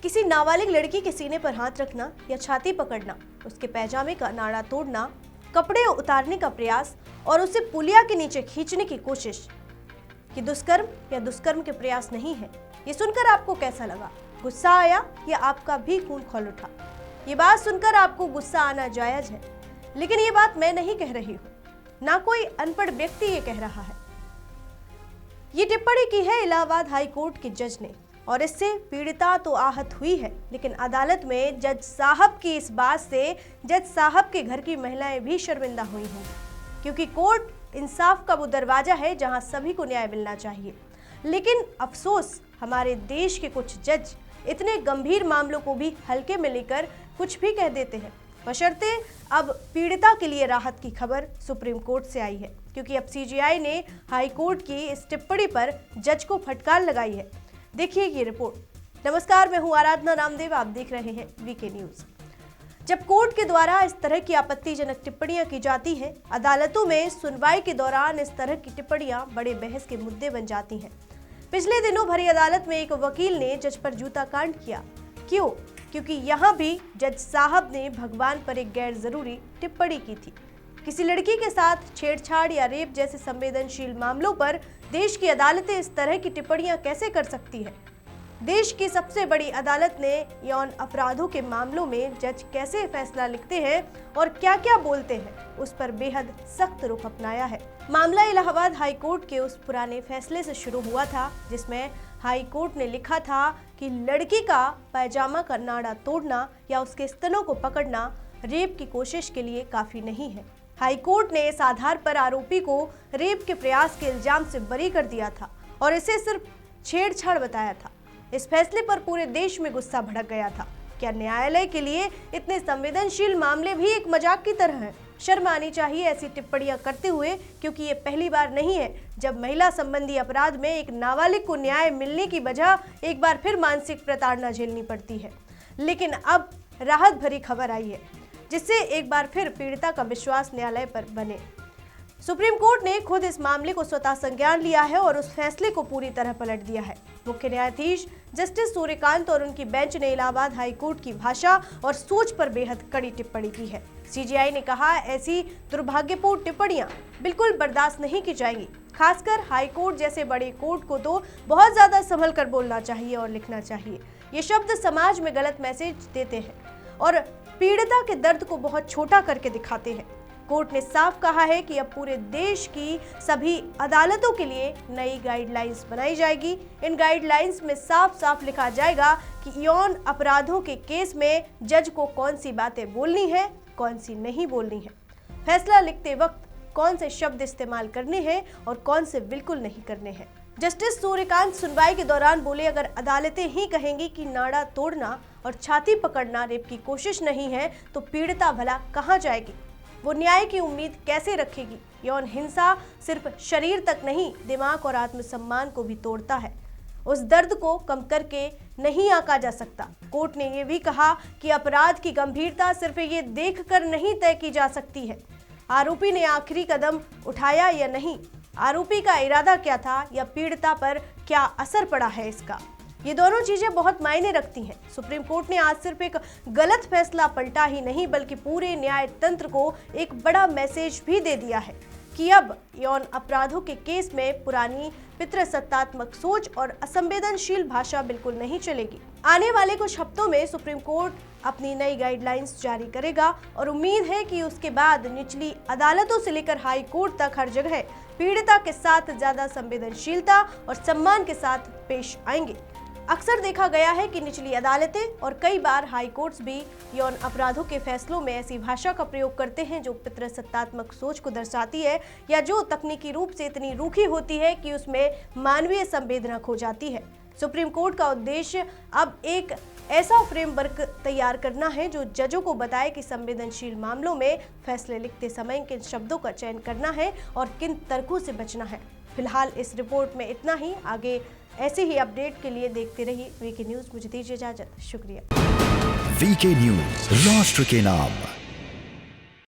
किसी नाबालिग लड़की के सीने पर हाथ रखना या छाती पकड़ना, उसके पैजामे का नाड़ा तोड़ना, कपड़े उतारने का प्रयास और उसे पुलिया के नीचे खींचने की कोशिश, ये दुष्कर्म या दुष्कर्म के प्रयास नहीं है। ये सुनकर आपको कैसा लगा? गुस्सा आया या आपका भी खून खौल उठा? ये बात सुनकर आपको गुस्सा आना जायज है, लेकिन ये बात मैं नहीं कह रही हूँ, ना कोई अनपढ़ व्यक्ति ये कह रहा है। ये टिप्पणी की है इलाहाबाद हाई कोर्ट के जज ने, और इससे पीड़िता तो आहत हुई है, लेकिन अदालत में जज साहब की इस बात से जज साहब के घर की महिलाएं भी शर्मिंदा हुई होंगी, क्योंकि कोर्ट इंसाफ का वो दरवाजा है जहां सभी को न्याय मिलना चाहिए। लेकिन अफसोस, हमारे देश के कुछ जज इतने गंभीर मामलों को भी हल्के में लेकर कुछ भी कह देते हैं। बशर्ते अब पीड़िता के लिए राहत की खबर सुप्रीम कोर्ट से आई है, क्योंकि अब सीजेआई ने हाई कोर्ट की इस टिप्पणी पर जज को फटकार लगाई है। देखिए ये रिपोर्ट। नमस्कार, मैं हूं आराधना नामदेव, आप देख रहे हैं वीके न्यूज। जब कोर्ट के द्वारा इस तरह की आपत्तिजनक टिप्पणियां की जाती हैं, अदालतों में सुनवाई के दौरान इस तरह की टिप्पणियां बड़े बहस के मुद्दे बन जाती हैं। पिछले दिनों भरी अदालत में एक वकील ने जज पर जूता कांड किया। क्यों? क्योंकि यहाँ भी जज साहब ने भगवान पर एक गैर जरूरी टिप्पणी की थी। किसी लड़की के साथ छेड़छाड़ या रेप जैसे संवेदनशील मामलों पर देश की अदालतें इस तरह की टिप्पणियां कैसे कर सकती है? देश की सबसे बड़ी अदालत ने यौन अपराधों के मामलों में जज कैसे फैसला लिखते हैं और क्या क्या बोलते हैं, उस पर बेहद सख्त रुख अपनाया है। मामला इलाहाबाद हाई कोर्ट के उस पुराने फैसले से शुरू हुआ था, जिसमें हाई कोर्ट ने लिखा था कि लड़की का पैजामा का नाड़ा तोड़ना या उसके स्तनों को पकड़ना रेप की कोशिश के लिए काफी नहीं है। हाई कोर्ट ने इस आधार पर आरोपी को रेप के प्रयास के इल्जाम से बरी कर दिया था और इसे सिर्फ छेड़छाड़ बताया था। इस फैसले पर पूरे देश में गुस्सा भड़क गया था। क्या न्यायालय के लिए इतने संवेदनशील मामले भी एक मजाक की तरह हैं? शर्म आनी चाहिए ऐसी टिप्पणियां करते हुए, क्योंकि ये पहली बार नहीं है जब महिला संबंधी अपराध में एक नाबालिग को न्याय मिलने की बजाय एक बार फिर मानसिक प्रताड़ना झेलनी पड़ती है। लेकिन अब राहत भरी खबर आई है, जिससे एक बार फिर पीड़िता का विश्वास न्यायालय पर बने। सुप्रीम कोर्ट ने खुद इस मामले को स्वतः संज्ञान लिया है और उस फैसले को पूरी तरह पलट दिया है। मुख्य न्यायाधीश जस्टिस सूर्यकांत और उनकी बेंच ने इलाहाबाद हाई कोर्ट की भाषा और सोच पर बेहद कड़ी टिप्पणी की है। सीजेआई ने कहा, ऐसी दुर्भाग्यपूर्ण टिप्पणियां बिल्कुल बर्दाश्त नहीं की जाएंगी। खासकर हाई कोर्ट जैसे बड़े कोर्ट को तो बहुत ज्यादा संभल कर बोलना चाहिए और लिखना चाहिए। ये शब्द समाज में गलत मैसेज देते हैं और पीड़िता के दर्द को बहुत छोटा करके दिखाते हैं। कोर्ट ने साफ कहा है कि अब पूरे देश की सभी अदालतों के लिए नई गाइडलाइंस बनाई जाएगी। इन गाइडलाइंस में साफ साफ लिखा जाएगा कि यौन अपराधों के केस में जज को कौन सी बातें बोलनी है, कौन सी नहीं बोलनी है, फैसला लिखते वक्त कौन से शब्द इस्तेमाल करने हैं और कौन से बिल्कुल नहीं करने हैं। जस्टिस सूर्यकांत सुनवाई के दौरान बोले, अगर अदालतें ही कहेंगी कि नाड़ा तोड़ना और छाती पकड़ना रेप की कोशिश नहीं है, तो पीड़िता भला कहाँ जाएगी? वो न्याय की उम्मीद कैसे रखेगी? यौन हिंसा सिर्फ शरीर तक नहीं, दिमाग और आत्मसम्मान को भी तोड़ता है। उस दर्द को कम करके नहीं आंका जा सकता। कोर्ट ने ये भी कहा कि अपराध की गंभीरता सिर्फ ये देखकर नहीं तय की जा सकती है, आरोपी ने आखिरी कदम उठाया या नहीं, आरोपी का इरादा क्या था या पीड़िता पर क्या असर पड़ा है इसका। ये दोनों चीजें बहुत मायने रखती हैं। सुप्रीम कोर्ट ने आज सिर्फ एक गलत फैसला पलटा ही नहीं, बल्कि पूरे न्याय तंत्र को एक बड़ा मैसेज भी दे दिया है कि अब यौन अपराधों के केस में पुरानी पितृसत्तात्मक सोच और असंवेदनशील भाषा बिल्कुल नहीं चलेगी। आने वाले कुछ हफ्तों में सुप्रीम कोर्ट अपनी नई गाइडलाइंस जारी करेगा और उम्मीद है कि उसके बाद निचली अदालतों से लेकर हाई कोर्ट तक हर जगह पीड़िता के साथ ज्यादा संवेदनशीलता और सम्मान के साथ पेश आएंगे। अक्सर देखा गया है कि निचली अदालतें और कई बार हाई कोर्ट्स भी यौन अपराधों के फैसलों में ऐसी भाषा का प्रयोग करते हैं जो पितृसत्तात्मक सोच को दर्शाती है या जो तकनीकी रूप से इतनी रूखी होती है कि उसमें मानवीय संवेदना खो जाती है। सुप्रीम कोर्ट का उद्देश्य अब एक ऐसा फ्रेमवर्क तैयार करना है जो जजों को बताए कि संवेदनशील मामलों में फैसले लिखते समय किन शब्दों का चयन करना है और किन तर्कों से बचना है। फिलहाल इस रिपोर्ट में इतना ही। आगे ऐसे ही अपडेट के लिए देखते रहिए वीके न्यूज। मुझे दीजिए इजाजत। शुक्रिया। वीके न्यूज, राष्ट्र के नाम।